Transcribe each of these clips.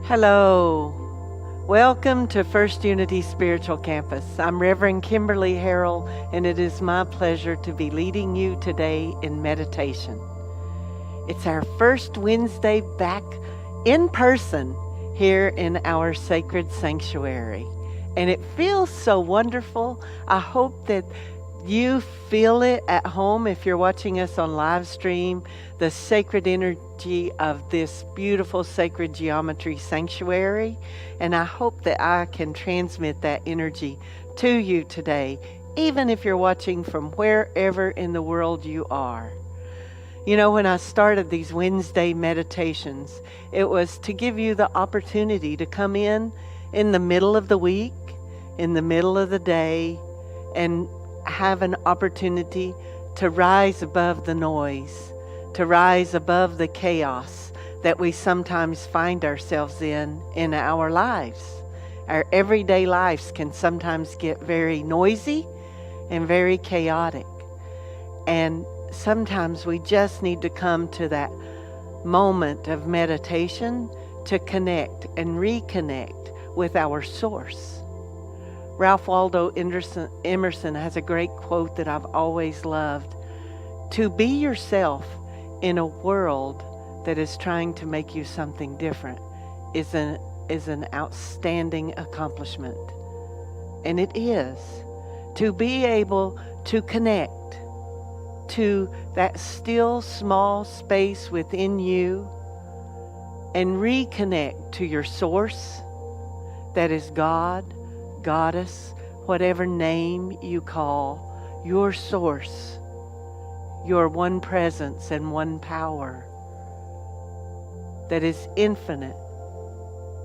Hello. Welcome to First Unity Spiritual Campus. I'm Reverend Kimberley Harrell, and it is my pleasure to be leading you today in meditation. It's our first Wednesday back in person here in our sacred sanctuary, and it feels so wonderful. I hope that you feel it at home if you're watching us on live stream, the sacred energy of this beautiful sacred geometry sanctuary. And I hope that I can transmit that energy to you today, even if you're watching from wherever in the world you are. You know, when I started these Wednesday meditations, it was to give you the opportunity to come in the middle of the week, in the middle of the day, and have an opportunity to rise above the noise, to rise above the chaos that we sometimes find ourselves in our lives. Our everyday lives can sometimes get very noisy and very chaotic. And sometimes we just need to come to that moment of meditation to connect and reconnect with our source. Ralph Waldo Emerson has a great quote that I've always loved. To be yourself in a world that is trying to make you something different is an outstanding accomplishment. And it is. To be able to connect to that still small space within you and reconnect to your source, that is God, Goddess, whatever name you call your source, your one presence and one power that is infinite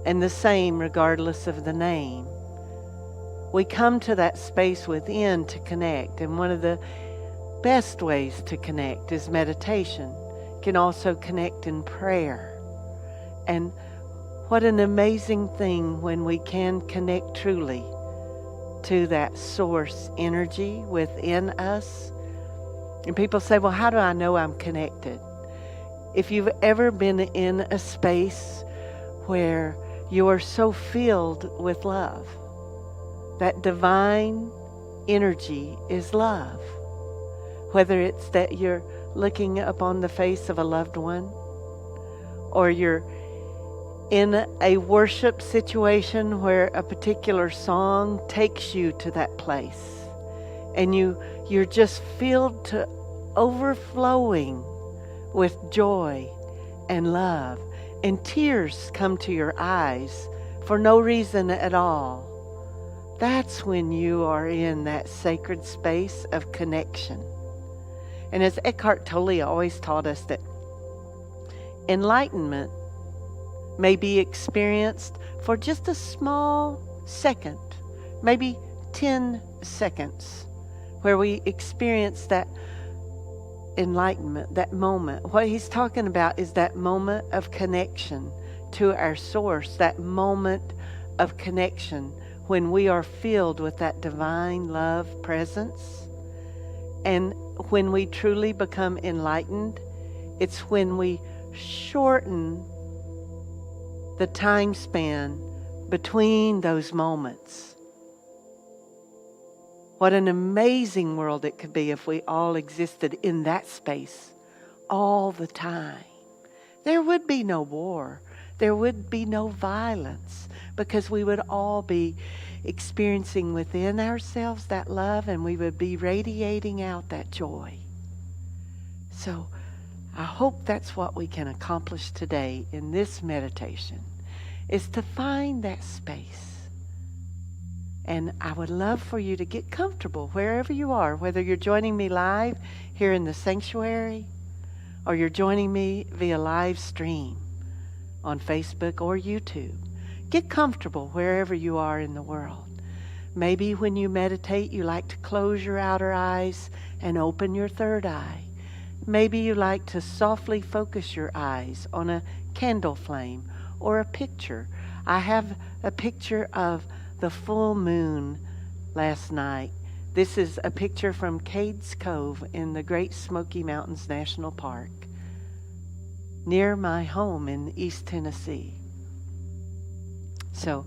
and the same regardless of the name. We come to that space within to connect, and one of the best ways to connect is meditation. You can also connect in prayer. And what an amazing thing when we can connect truly to that source energy within us. And people say, well, how do I know I'm connected? If you've ever been in a space where you are so filled with love, that divine energy is love. Whether it's that you're looking upon the face of a loved one, or you're in a worship situation where a particular song takes you to that place, and you're just filled to overflowing with joy and love, and tears come to your eyes for no reason at all. That's when you are in that sacred space of connection. And as Eckhart Tolle always taught us, that enlightenment may be experienced for just a small second, maybe 10 seconds, where we experience that enlightenment, that moment. What he's talking about is that moment of connection to our source, that moment of connection when we are filled with that divine love presence. And when we truly become enlightened, it's when we shorten the time span between those moments. What an amazing world it could be if we all existed in that space all the time. There would be no war. There would be no violence, because we would all be experiencing within ourselves that love, and we would be radiating out that joy. So I hope that's what we can accomplish today in this meditation, is to find that space. And I would love for you to get comfortable wherever you are, whether you're joining me live here in the sanctuary, or you're joining me via live stream on Facebook or YouTube. Get comfortable wherever you are in the world. Maybe when you meditate, you like to close your outer eyes and open your third eye. Maybe you like to softly focus your eyes on a candle flame or a picture. I have a picture of the full moon last night. This is a picture from Cades Cove in the Great Smoky Mountains National Park, near my home in East Tennessee. So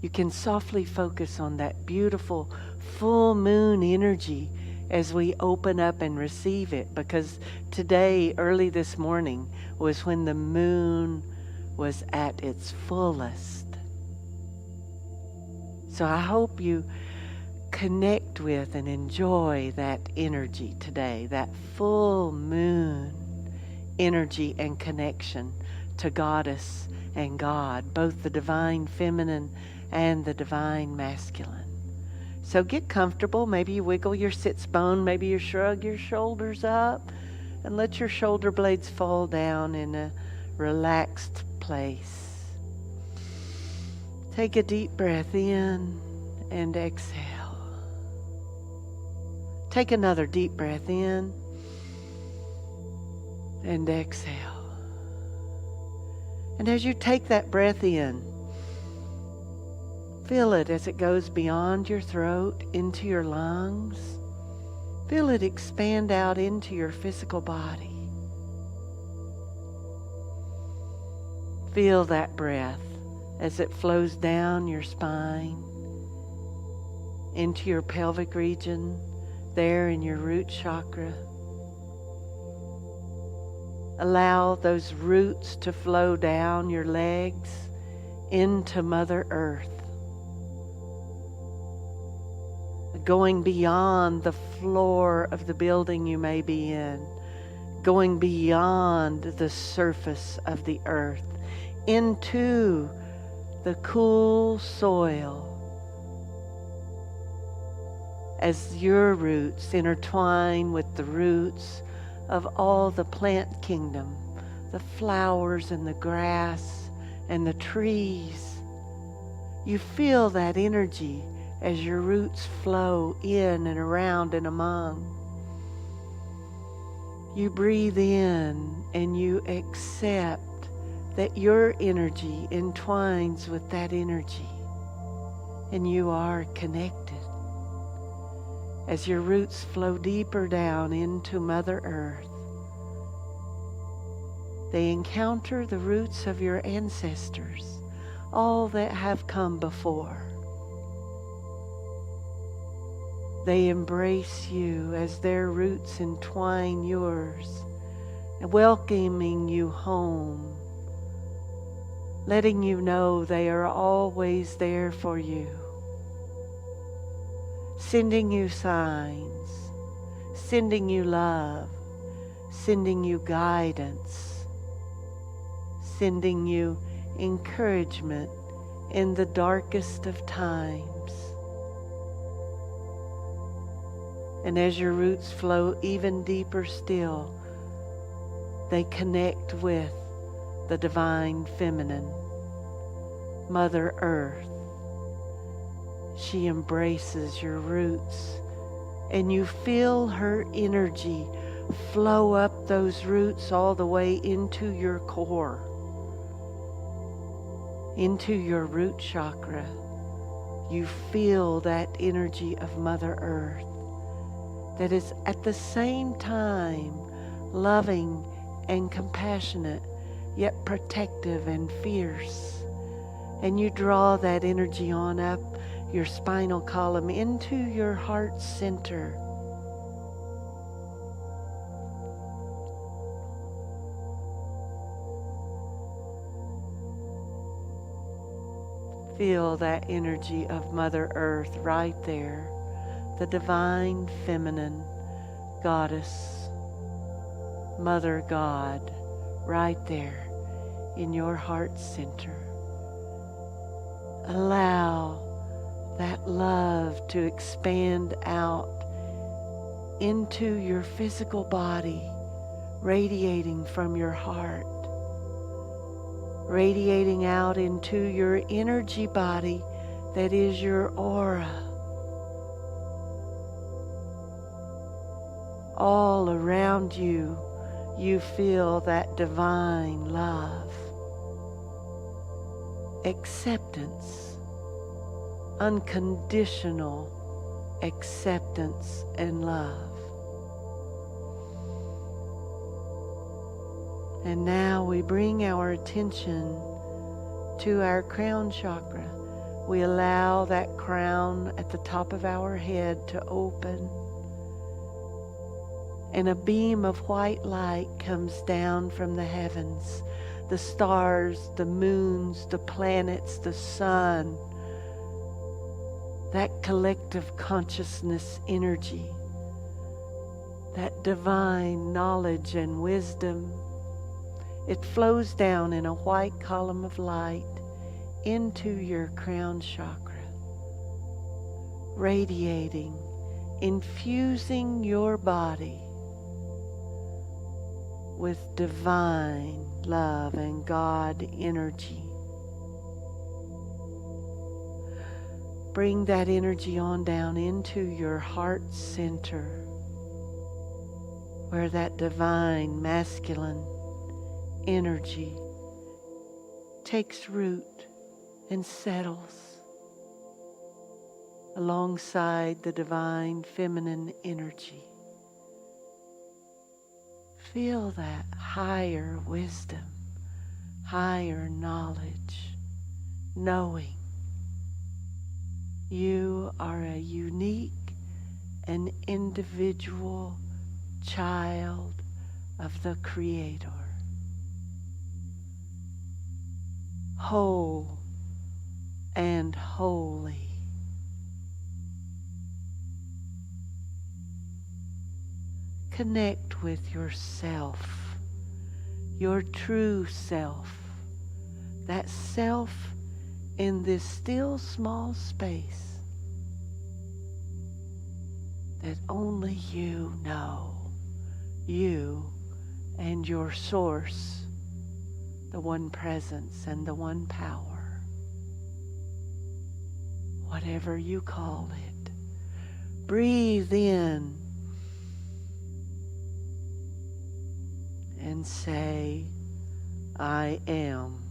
you can softly focus on that beautiful full moon energy as we open up and receive it, because today, early this morning, was when the moon was at its fullest. So I hope you connect with and enjoy that energy today, that full moon energy and connection to Goddess and God, both the divine feminine and the divine masculine. So get comfortable. Maybe you wiggle your sits bone. Maybe you shrug your shoulders up and let your shoulder blades fall down in a relaxed place. Take a deep breath in and exhale. Take another deep breath in and exhale. And as you take that breath in, feel it as it goes beyond your throat into your lungs. Feel it expand out into your physical body. Feel that breath as it flows down your spine into your pelvic region, there in your root chakra. Allow those roots to flow down your legs into Mother Earth, going beyond the floor of the building you may be in, going beyond the surface of the earth, into the cool soil, as your roots intertwine with the roots of all the plant kingdom, the flowers and the grass and the trees. You feel that energy as your roots flow in and around and among. You breathe in and you accept that your energy entwines with that energy, and you are connected. As your roots flow deeper down into Mother Earth, they encounter the roots of your ancestors, all that have come before. They embrace you as their roots entwine yours, welcoming you home, letting you know they are always there for you, sending you signs, sending you love, sending you guidance, sending you encouragement in the darkest of times. And as your roots flow even deeper still, they connect with the divine feminine, Mother Earth. She embraces your roots, and you feel her energy flow up those roots all the way into your core, into your root chakra. You feel that energy of Mother Earth that is at the same time loving and compassionate, yet protective and fierce. And you draw that energy on up your spinal column into your heart center. Feel that energy of Mother Earth right there, the divine feminine goddess, Mother God, right there in your heart center. Allow that love to expand out into your physical body, radiating from your heart, radiating out into your energy body that is your aura. All around you, you feel that divine love, acceptance, unconditional acceptance and love. And now we bring our attention to our crown chakra. We allow that crown at the top of our head to open, and a beam of white light comes down from the heavens. The stars, the moons, the planets, the sun, that collective consciousness energy, that divine knowledge and wisdom, it flows down in a white column of light into your crown chakra, radiating, infusing your body with divine love and God energy. Bring that energy on down into your heart center, where that divine masculine energy takes root and settles alongside the divine feminine energy. Feel that higher wisdom, higher knowledge, knowing you are a unique and individual child of the Creator, whole and holy. Connect with yourself, your true self, that self in this still small space that only you know, you and your source, the one presence and the one power, whatever you call it. Breathe in and say, I am.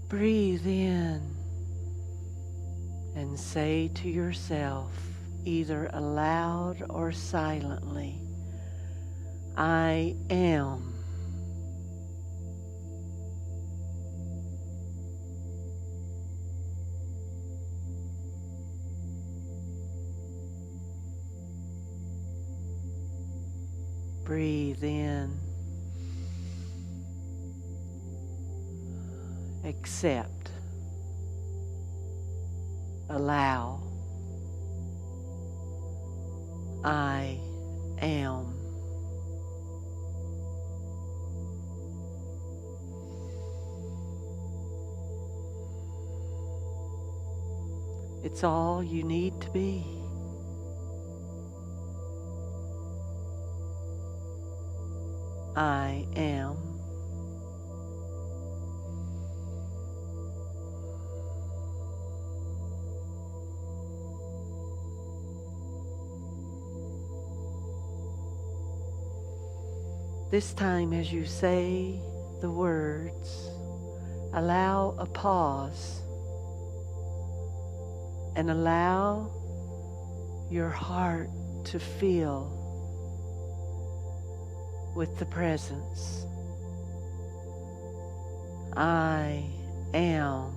Breathe in and say to yourself, either aloud or silently, I am. Breathe in. Accept. Allow. I am. It's all you need to be. I am. This time, as you say the words, allow a pause and allow your heart to fill with the presence. I am.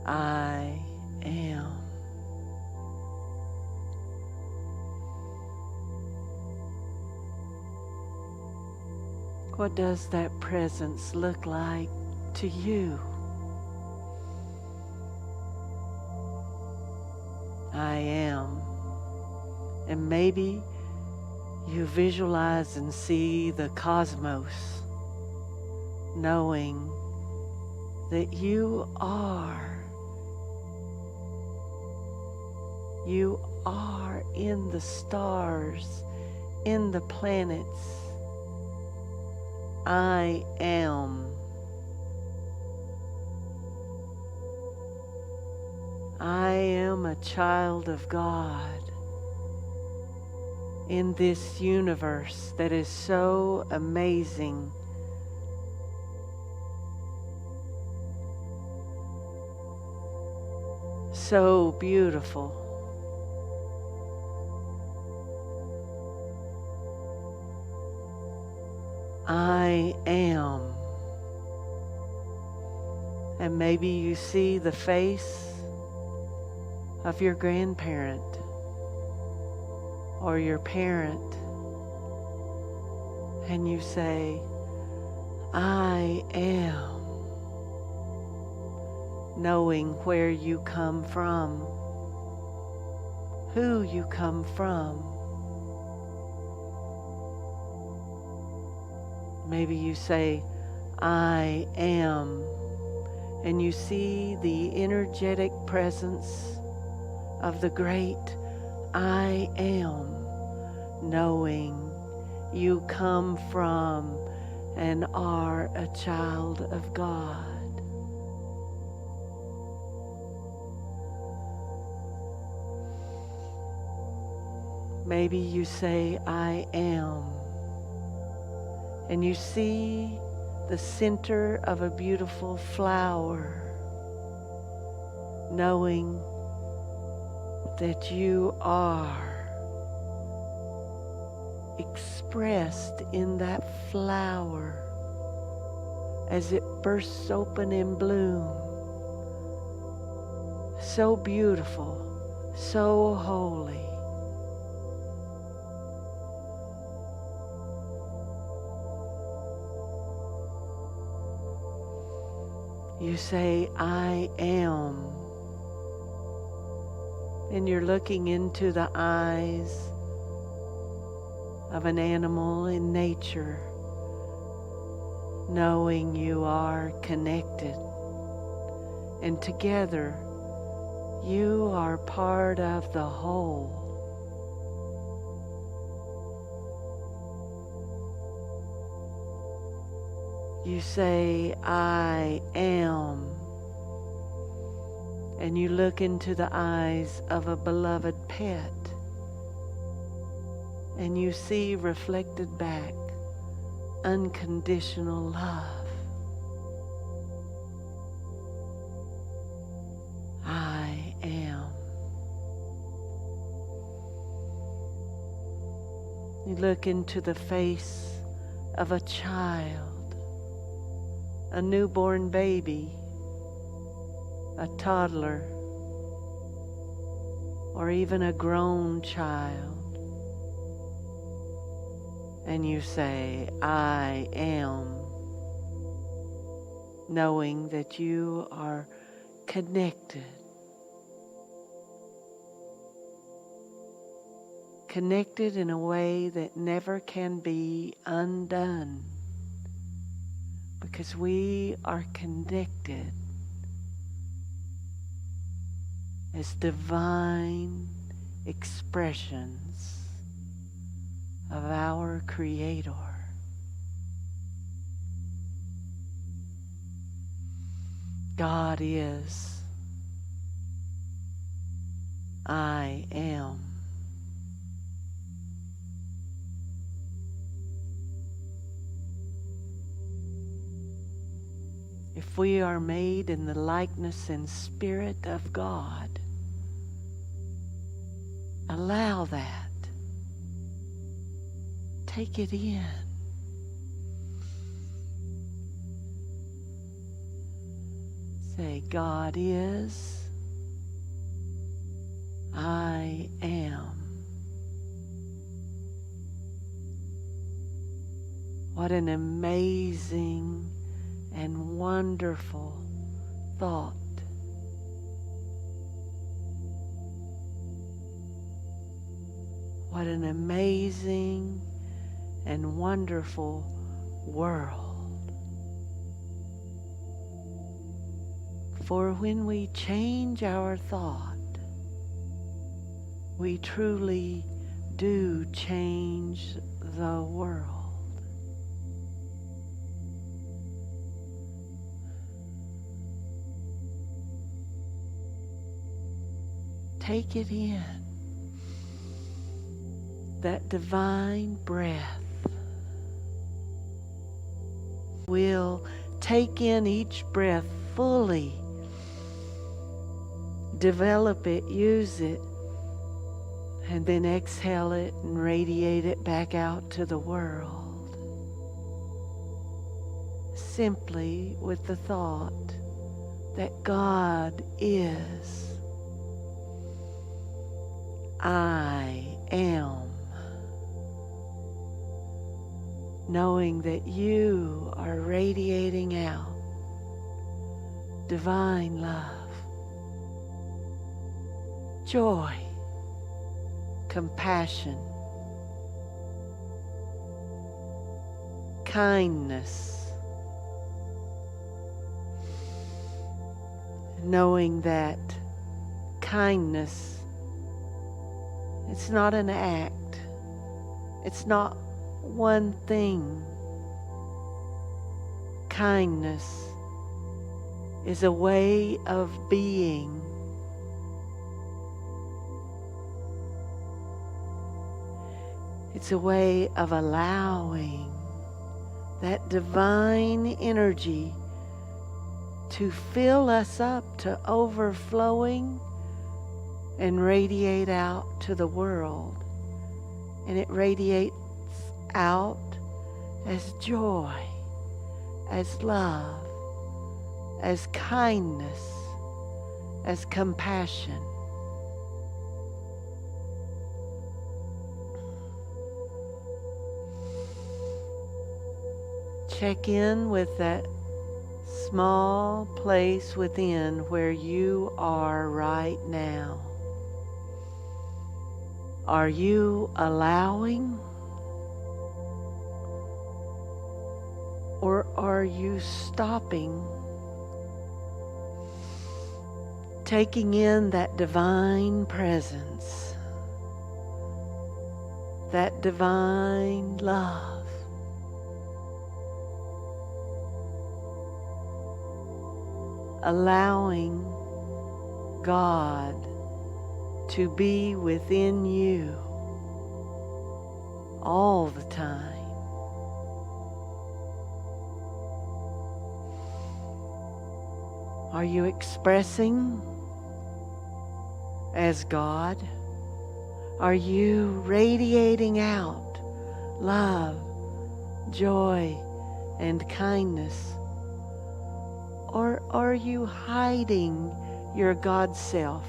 I am. What does that presence look like to you? I am. And maybe you visualize and see the cosmos, knowing that you are in the stars, in the planets. I am. I am a child of God in this universe that is so amazing. So beautiful. I am. And maybe you see the face of your grandparent or your parent, and you say, I am, knowing where you come from, who you come from. Maybe you say, I am, and you see the energetic presence of the great I am, knowing you come from and are a child of God. Maybe you say, I am, and you see the center of a beautiful flower, knowing that you are expressed in that flower as it bursts open in bloom. So beautiful, so holy. You say, I am. And you're looking into the eyes of an animal in nature, knowing you are connected. And together, you are part of the whole. You say, I am. And you look into the eyes of a beloved pet, and you see reflected back unconditional love. I am. You look into the face of a child, a newborn baby, a toddler, or even a grown child, and you say, I am, knowing that you are connected. Connected in a way that never can be undone, because we are connected as divine expressions of our Creator. God is. I am. If we are made in the likeness and spirit of God, allow that. Take it in. Say, God is, I am. What an amazing and wonderful thought. What an amazing and wonderful world. For when we change our thought, we truly do change the world. Take it in. That divine breath. We'll take in each breath fully. Develop it, use it, and then exhale it and radiate it back out to the world. Simply with the thought that God is. I am. Knowing that you are radiating out divine love, joy, compassion, kindness, knowing that kindness, it's not an act, it's not one thing. Kindness is a way of being. It's a way of allowing that divine energy to fill us up to overflowing and radiate out to the world. And it radiates out as joy, as love, as kindness, as compassion. Check in with that small place within where you are right now. Are you allowing? Or are you stopping? Taking in that divine presence, that divine love. Allowing God to be within you all the time. Are you expressing as God? Are you radiating out love, joy, and kindness? Or are you hiding your God self,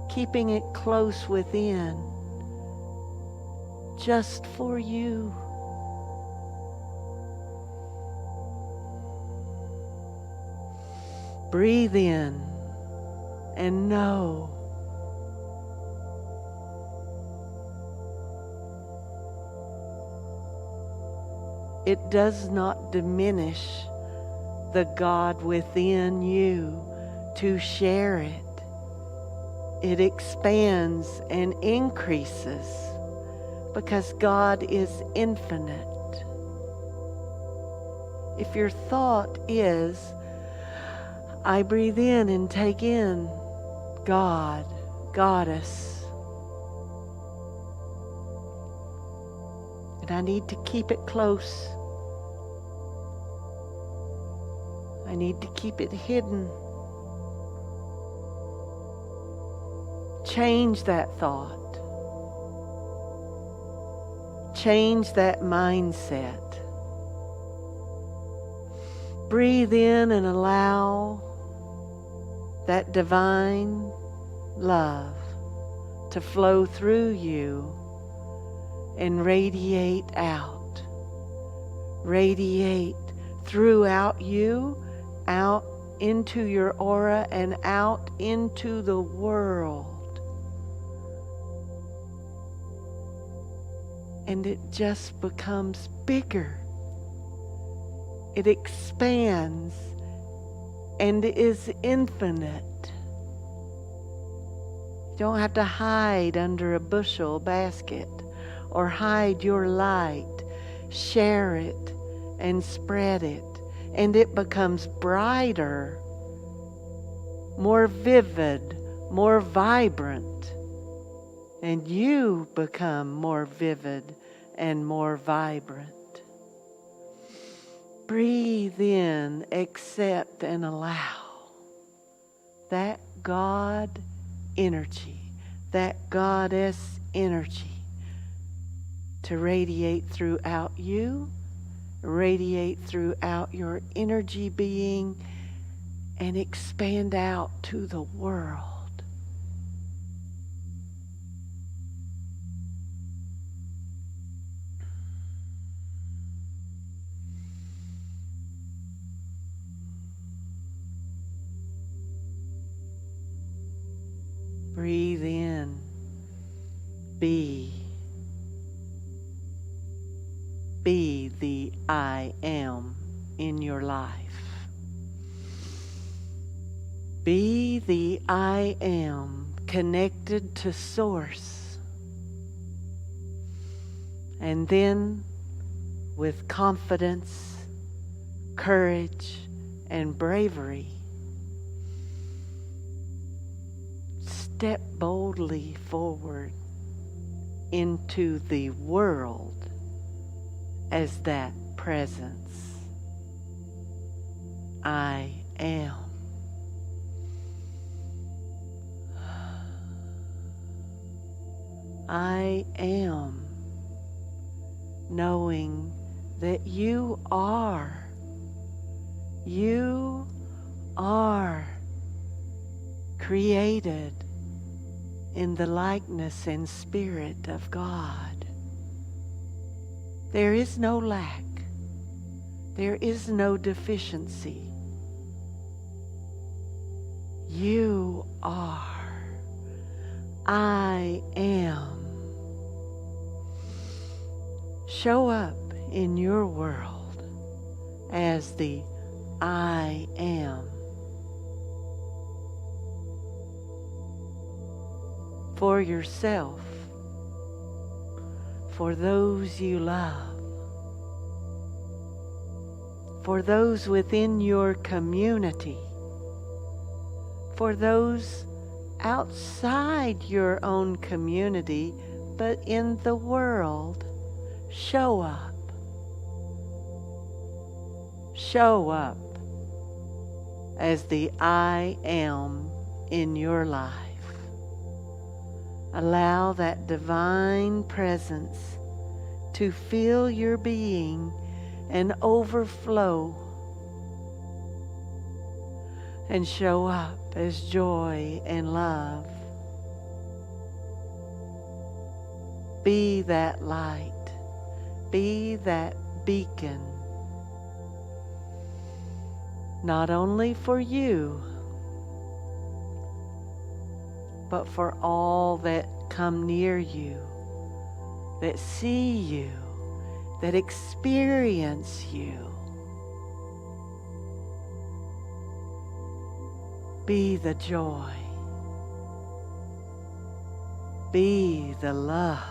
keeping it close within, just for you? Breathe in and know. It does not diminish the God within you to share it. It expands and increases because God is infinite. If your thought is, I breathe in and take in God, Goddess, and I need to keep it close. I need to keep it hidden. Change that thought. Change that mindset. Breathe in and allow that divine love to flow through you and radiate out. Radiate throughout you, out into your aura and out into the world. And it just becomes bigger. It expands and is infinite. You don't have to hide under a bushel basket or hide your light. Share it and spread it, and it becomes brighter, more vivid, more vibrant, and you become more vivid and more vibrant. Breathe in, accept, and allow that God energy, that Goddess energy to radiate throughout you, radiate throughout your energy being, and expand out to the world. Breathe in, be the I am in your life. Be the I am connected to Source. And then with confidence, courage, and bravery, step boldly forward into the world as that presence. I am. I am, knowing that you are created in the likeness and spirit of God. There is no lack. There is no deficiency. You are. I am. Show up in your world as the I am. For yourself, for those you love, for those within your community, for those outside your own community, but in the world. Show up. Show up as the I am in your life. Allow that divine presence to fill your being and overflow, and show up as joy and love. Be that light. Be that beacon, not only for you, but for all that come near you, that see you, that experience you. Be the joy. Be the love.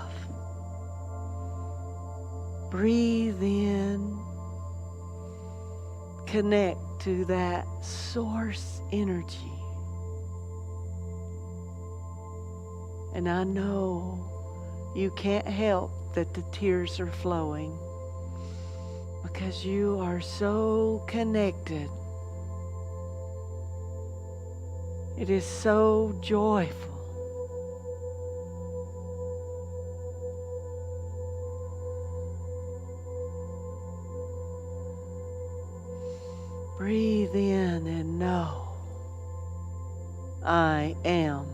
Breathe in. Connect to that source energy. And I know you can't help that the tears are flowing, because you are so connected. It is so joyful. Breathe in and know I am.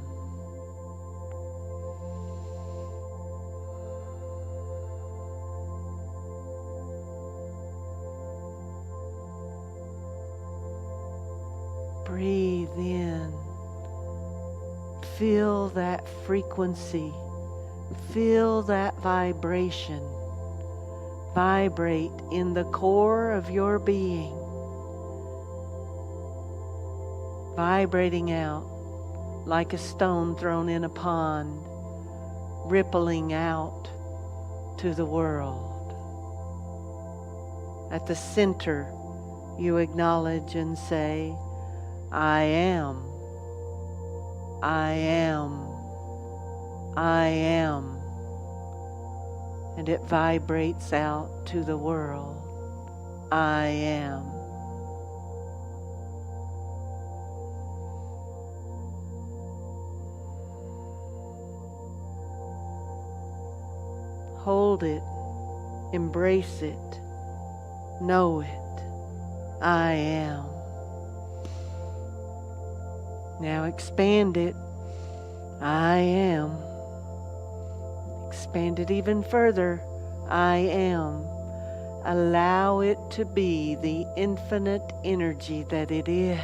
Breathe in. Feel that frequency. Feel that vibration. Vibrate in the core of your being. Vibrating out like a stone thrown in a pond, rippling out to the world. At the center, you acknowledge and say, I am. I am. I am. And it vibrates out to the world. I am. Hold it. Embrace it. Know it. I am. Now expand it. I am. Expand it even further. I am. Allow it to be the infinite energy that it is,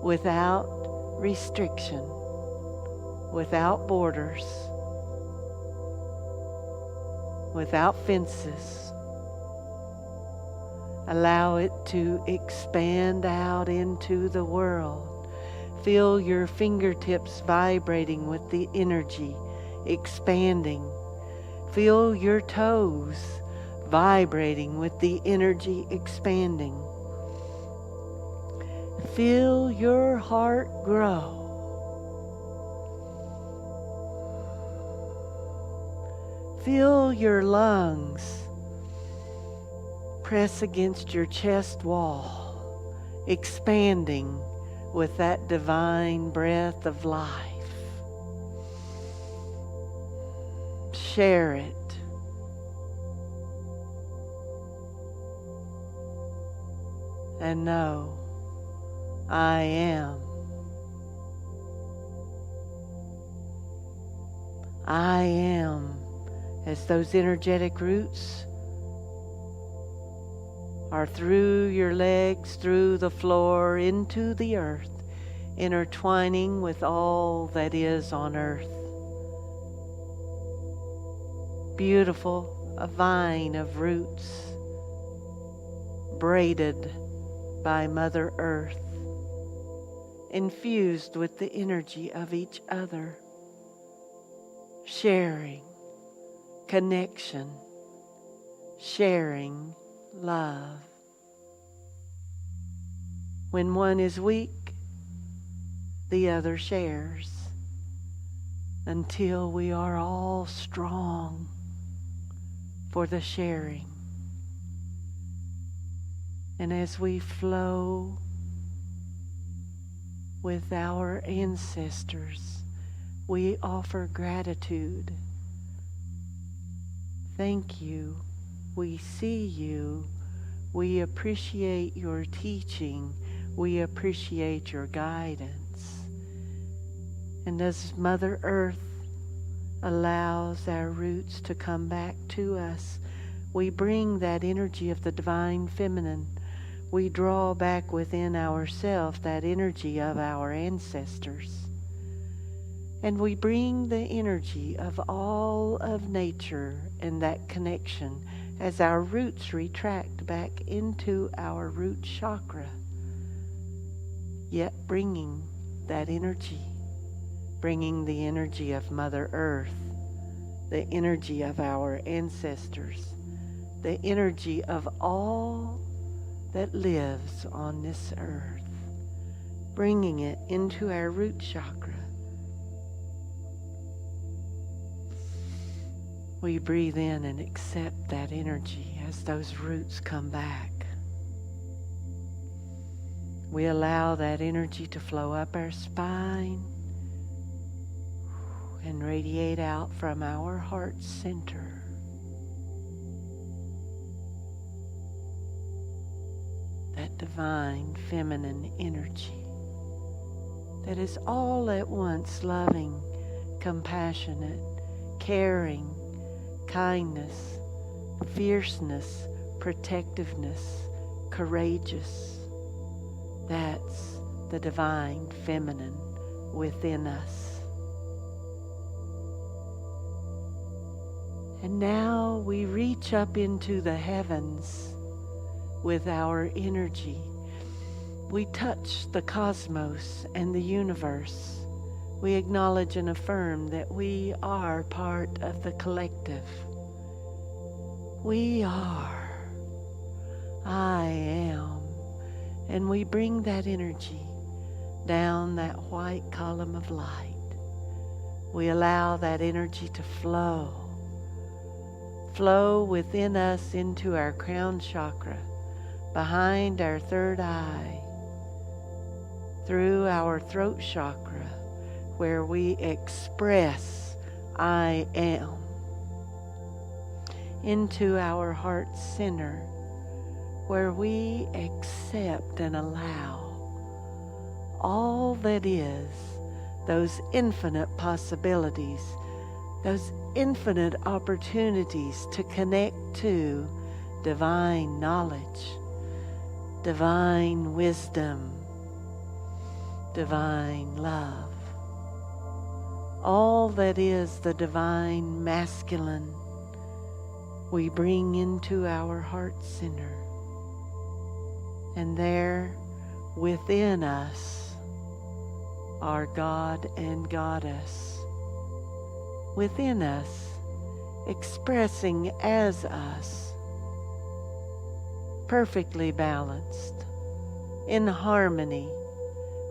without restriction, without borders, without fences. Allow it to expand out into the world. Feel your fingertips vibrating with the energy, expanding. Feel your toes vibrating with the energy, expanding. Feel your heart grow. Feel your lungs press against your chest wall, expanding with that divine breath of life. Share it. And know, I am. I am, as those energetic roots are through your legs, through the floor, into the earth, intertwining with all that is on earth. Beautiful, a vine of roots, braided by Mother Earth, infused with the energy of each other, sharing, connection, sharing love. When one is weak, the other shares, until we are all strong for the sharing. And as we flow with our ancestors, we offer gratitude. Thank you. We see you. We appreciate your teaching. We appreciate your guidance. And as Mother Earth allows our roots to come back to us, we bring that energy of the divine feminine. We draw back within ourselves that energy of our ancestors. And we bring the energy of all of nature and that connection as our roots retract back into our root chakra, yet bringing that energy, bringing the energy of Mother Earth, the energy of our ancestors, the energy of all that lives on this earth, bringing it into our root chakra. We breathe in and accept that energy as those roots come back. We allow that energy to flow up our spine and radiate out from our heart center. That divine feminine energy that is all at once loving, compassionate, caring, kindness, fierceness, protectiveness, courageous. That's the divine feminine within us. And now we reach up into the heavens with our energy. We touch the cosmos and the universe. We acknowledge and affirm that we are part of the collective. We are. I am. And we bring that energy down that white column of light. We allow that energy to flow within us into our crown chakra, behind our third eye, through our throat chakra, where we express I am, into our heart center, where we accept and allow all that is, those infinite possibilities, those infinite opportunities to connect to divine knowledge, divine wisdom, divine love. All that is the divine masculine, we bring into our heart center. And there within us are God and Goddess. Within us, expressing as us, perfectly balanced, in harmony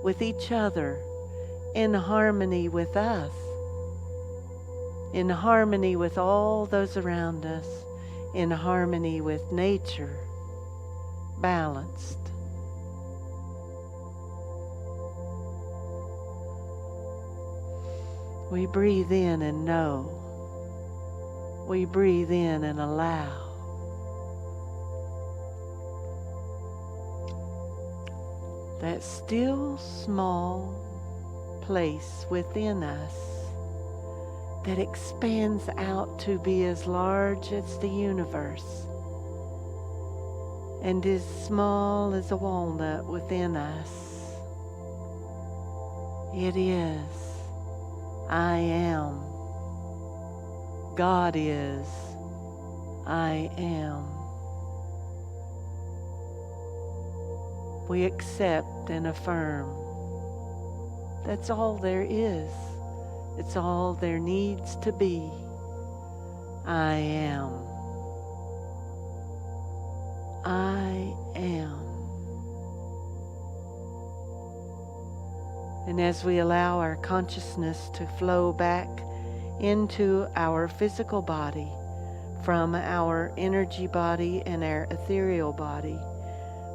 with each other, in harmony with us, in harmony with all those around us, in harmony with nature, balanced. We breathe in and know. We breathe in and allow. That still small place within us that expands out to be as large as the universe and as small as a walnut within us. It is I am. God is I am. We accept and affirm. That's all there is. It's all there needs to be. I am. I am. And as we allow our consciousness to flow back into our physical body, from our energy body and our ethereal body,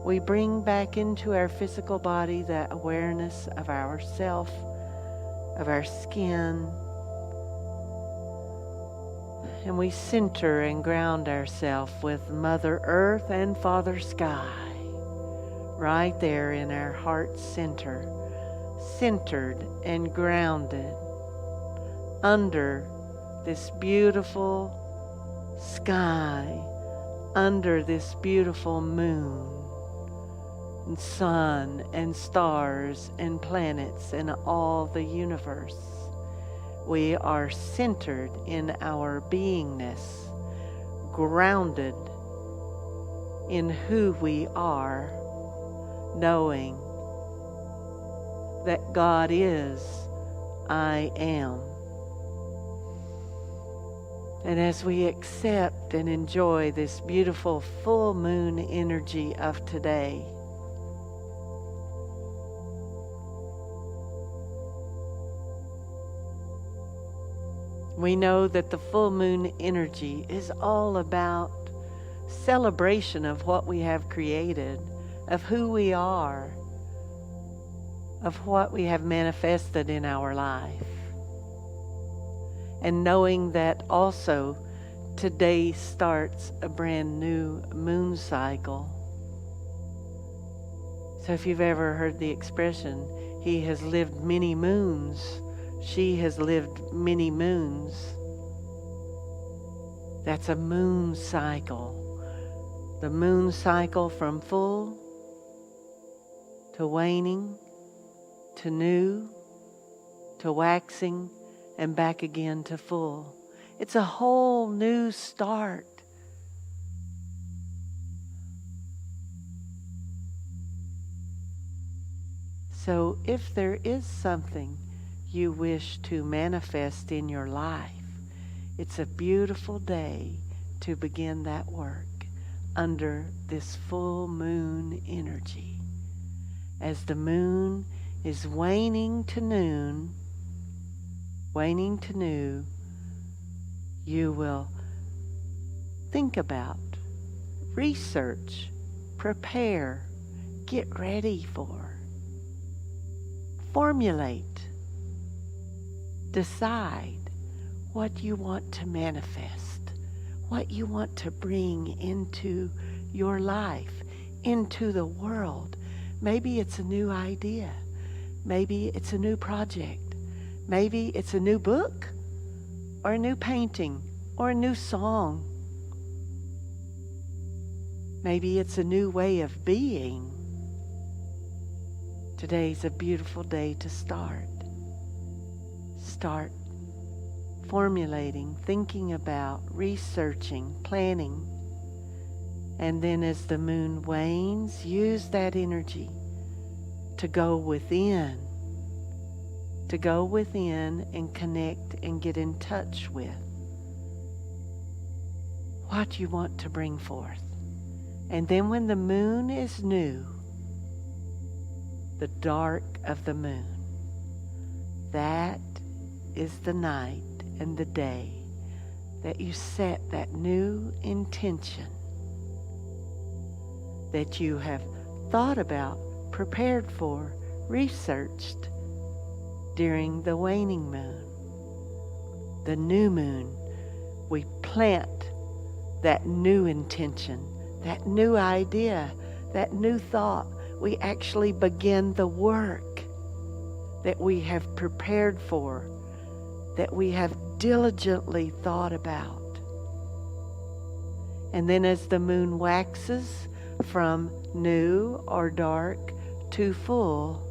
we bring back into our physical body that awareness of ourself, of our skin, and we center and ground ourselves with Mother Earth and Father Sky, right there in our heart center, centered and grounded under this beautiful sky, under this beautiful moon and sun and stars and planets and all the universe. We are centered in our beingness, grounded in who we are, knowing that God is I am. And as we accept and enjoy this beautiful full moon energy of today, we know that the full moon energy is all about celebration of what we have created, of who we are, of what we have manifested in our life. And knowing that also today starts a brand new moon cycle. So if you've ever heard the expression, he has lived many moons, she has lived many moons, that's a moon cycle. The moon cycle from full to waning to new to waxing and back again to full. It's a whole new start. So if there is something you wish to manifest in your life, it's a beautiful day to begin that work under this full moon energy. As the moon is waning to noon, you will think about, research, prepare, get ready for, formulate, decide what you want to manifest, what you want to bring into your life, into the world. Maybe it's a new idea. Maybe it's a new project. Maybe it's a new book or a new painting or a new song. Maybe it's a new way of being. Today's a beautiful day to start. Start formulating, thinking about, researching, planning. And then as the moon wanes, use that energy to go within and connect and get in touch with what you want to bring forth. And then when the moon is new, the dark of the moon, that is the night and the day that you set that new intention that you have thought about, prepared for, researched during the waning moon. The new moon, we plant that new intention, that new idea, that new thought. We actually begin the work that we have prepared for, that we have diligently thought about. And then as the moon waxes from new or dark to full,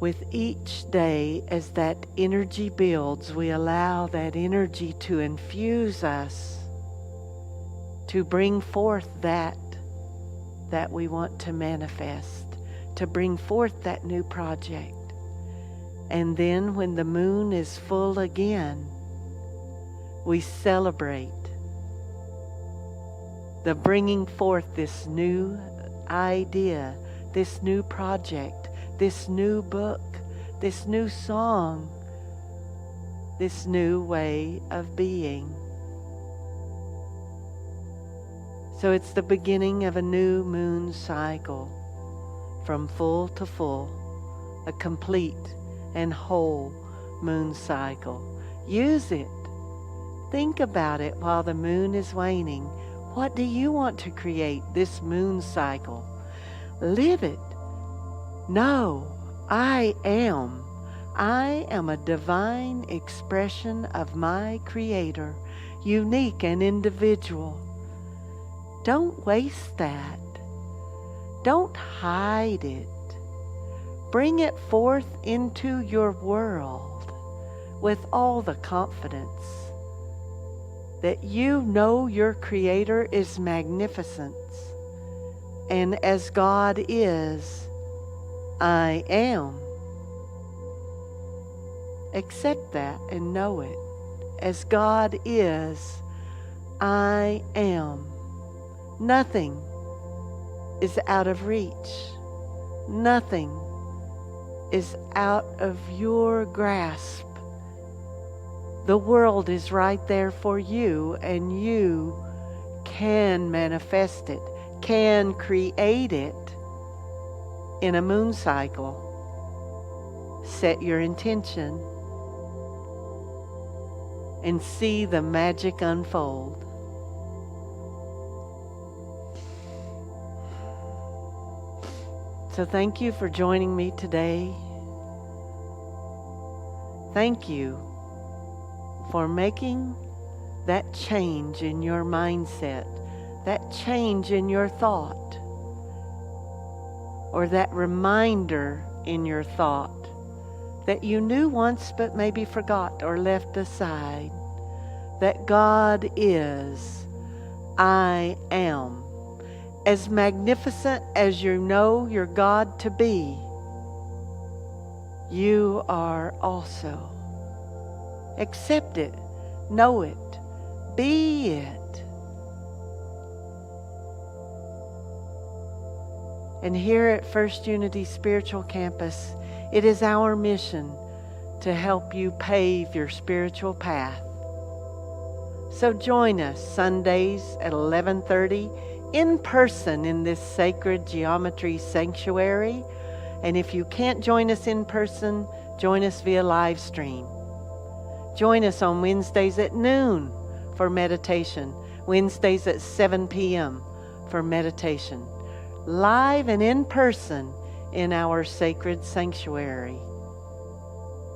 with each day as that energy builds, we allow that energy to infuse us, to bring forth that we want to manifest, to bring forth that new project. And then when the moon is full again, we celebrate the bringing forth this new idea, this new project, this new book, this new song, this new way of being. So it's the beginning of a new moon cycle, from full to full, a complete and whole moon cycle. Use it. Think about it while the moon is waning. What do you want to create this moon cycle? Live it. Know, I am. I am a divine expression of my Creator, unique and individual. Don't waste that. Don't hide it. Bring it forth into your world with all the confidence that you know your Creator is magnificent. And as God is, I am. Accept that and know it. As God is, I am. Nothing is out of reach. Nothing is out of your grasp. The world is right there for you, and you can manifest it, can create it in a moon cycle. Set your intention and see the magic unfold. So thank you for joining me today. Thank you for making that change in your mindset, that change in your thought, or that reminder in your thought that you knew once but maybe forgot or left aside, that God is, I am. As magnificent as you know your God to be, you are also. Accept it, know it, be it. And here at First Unity Spiritual Campus, it is our mission to help you pave your spiritual path. So join us Sundays at 11:30 in person in this sacred geometry sanctuary. And if you can't join us in person, join us via live stream. Join us on Wednesdays at noon for meditation, Wednesdays at 7 p.m. for meditation, live and in person in our sacred sanctuary.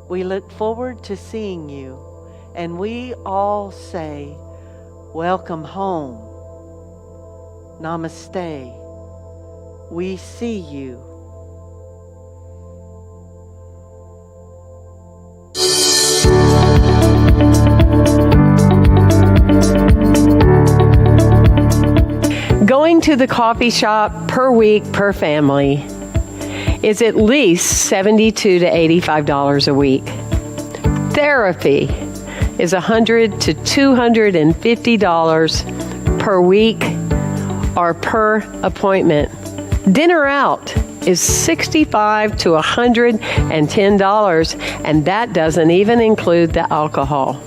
We look forward to seeing you, and we all say, welcome home. Namaste. We see you. Going to the coffee shop per week per family is at least $72 to $85 a week. Therapy is $100 to $250 per week or per appointment. Dinner out is $65 to $110, and that doesn't even include the alcohol.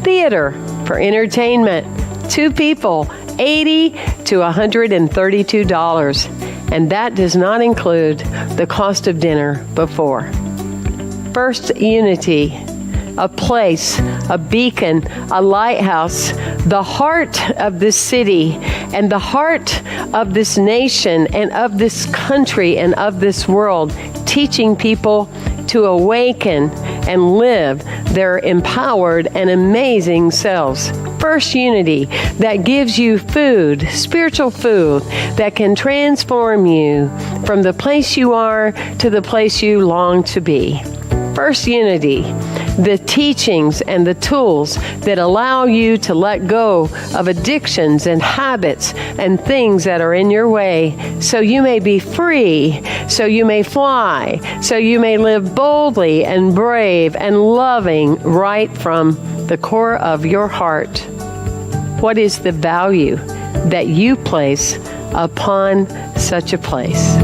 Theater for entertainment, 2 people, $80 to $132, and that does not include the cost of dinner before. First Unity, a place, a beacon, a lighthouse, the heart of this city and the heart of this nation and of this country and of this world, teaching people to awaken and live their empowered and amazing selves. First Unity, that gives you food, spiritual food, that can transform you from the place you are to the place you long to be. First Unity, the teachings and the tools that allow you to let go of addictions and habits and things that are in your way, so you may be free, so you may fly, so you may live boldly and brave and loving right from the core of your heart. What is the value that you place upon such a place?